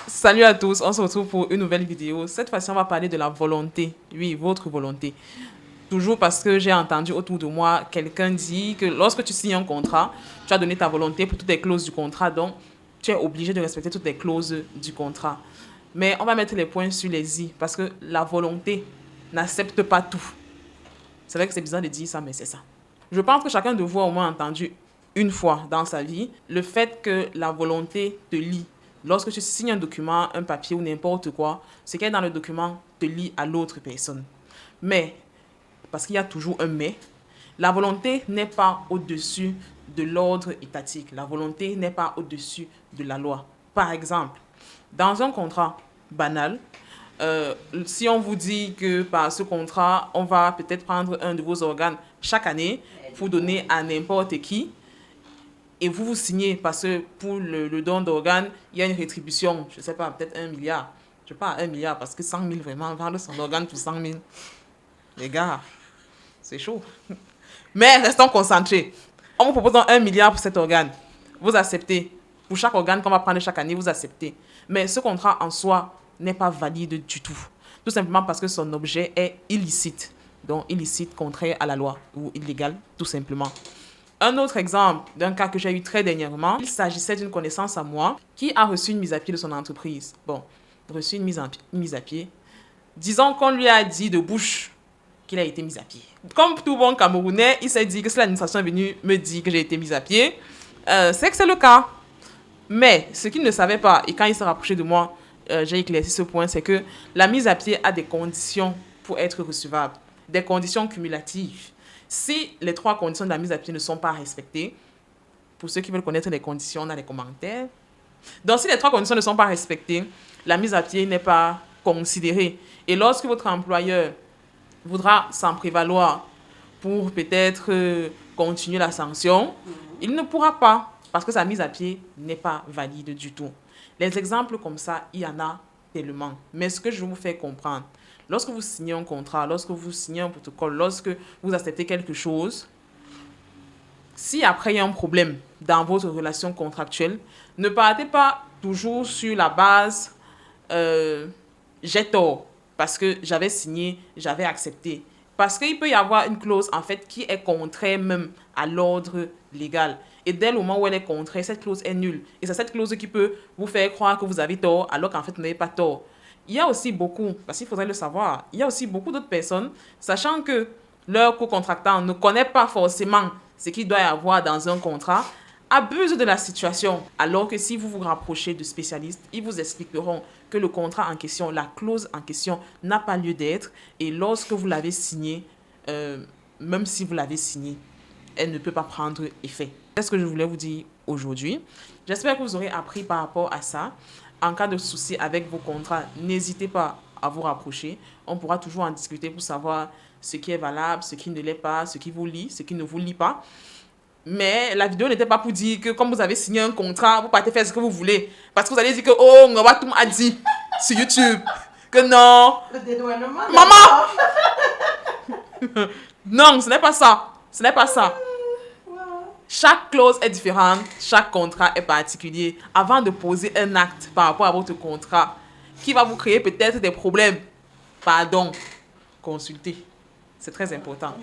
Salut à tous, on se retrouve pour une nouvelle vidéo. Cette fois-ci, on va parler de la volonté. Oui, votre volonté. Toujours parce que j'ai entendu autour de moi quelqu'un dire que lorsque tu signes un contrat, tu as donné ta volonté pour toutes les clauses du contrat, donc tu es obligé de respecter toutes les clauses du contrat. Mais on va mettre les points sur les i parce que la volonté n'accepte pas tout. C'est vrai que c'est bizarre de dire ça, mais c'est ça. Je pense que chacun de vous a au moins entendu une fois dans sa vie le fait que la volonté te lie. Lorsque tu signes un document, un papier ou n'importe quoi, ce qui est dans le document te lie à l'autre personne. Mais, parce qu'il y a toujours un mais, la volonté n'est pas au-dessus de l'ordre étatique. La volonté n'est pas au-dessus de la loi. Par exemple, dans un contrat banal, si on vous dit que par ce contrat, on va peut-être prendre un de vos organes chaque année pour donner à n'importe qui, et vous signez parce que pour le don d'organes, il y a une rétribution, je ne sais pas, peut-être 1 milliard. Je ne sais pas, 1 milliard, parce que 100 000, vraiment, vendre son organe pour 100 000. Les gars, c'est chaud. Mais restons concentrés. On vous propose 1 milliard pour cet organe. Vous acceptez. Pour chaque organe qu'on va prendre chaque année, vous acceptez. Mais ce contrat en soi n'est pas valide du tout. Tout simplement parce que son objet est illicite. Donc illicite, contraire à la loi, ou illégal, tout simplement. Un autre exemple d'un cas que j'ai eu très dernièrement, il s'agissait d'une connaissance à moi qui a reçu une mise à pied de son entreprise. Bon, reçu une mise à pied. Disons qu'on lui a dit de bouche qu'il a été mis à pied. Comme tout bon Camerounais, il s'est dit que si l'administration est venue me dire que j'ai été mis à pied, c'est que c'est le cas. Mais ce qu'il ne savait pas, et quand il s'est rapproché de moi, j'ai éclairci ce point, c'est que la mise à pied a des conditions pour être recevable, des conditions cumulatives. Si les 3 conditions de la mise à pied ne sont pas respectées, pour ceux qui veulent connaître les conditions, on a les commentaires. Donc, si les 3 conditions ne sont pas respectées, la mise à pied n'est pas considérée. Et lorsque votre employeur voudra s'en prévaloir pour peut-être continuer la sanction, il ne pourra pas parce que sa mise à pied n'est pas valide du tout. Les exemples comme ça, il y en a tellement. Mais ce que je vous fais comprendre, lorsque vous signez un contrat, lorsque vous signez un protocole, lorsque vous acceptez quelque chose, si après il y a un problème dans votre relation contractuelle, ne partez pas toujours sur la base j'ai tort parce que j'avais signé, j'avais accepté. Parce qu'il peut y avoir une clause en fait qui est contraire même à l'ordre légal. Et dès le moment où elle est contraire, cette clause est nulle. Et c'est cette clause qui peut vous faire croire que vous avez tort alors qu'en fait vous n'avez pas tort. Il y a aussi beaucoup, parce qu'il faudrait le savoir, il y a aussi beaucoup d'autres personnes, sachant que leur co-contractant ne connaît pas forcément ce qu'il doit y avoir dans un contrat, abusent de la situation. Alors que si vous vous rapprochez de spécialistes, ils vous expliqueront que le contrat en question, la clause en question n'a pas lieu d'être. Et lorsque vous l'avez signé, même si vous l'avez signé, elle ne peut pas prendre effet. C'est ce que je voulais vous dire aujourd'hui. J'espère que vous aurez appris par rapport à ça. En cas de souci avec vos contrats, n'hésitez pas à vous rapprocher. On pourra toujours en discuter pour savoir ce qui est valable, ce qui ne l'est pas, ce qui vous lie, ce qui ne vous lie pas. Mais la vidéo n'était pas pour dire que comme vous avez signé un contrat, vous partez faire ce que vous voulez. Parce que vous allez dire que oh, Ngobatoum a dit sur YouTube que non. Le dédouanement. Maman! Non, ce n'est pas ça. Ce n'est pas ça. Chaque clause est différente, chaque contrat est particulier. Avant de poser un acte par rapport à votre contrat qui va vous créer peut-être des problèmes, pardon, consultez. C'est très important.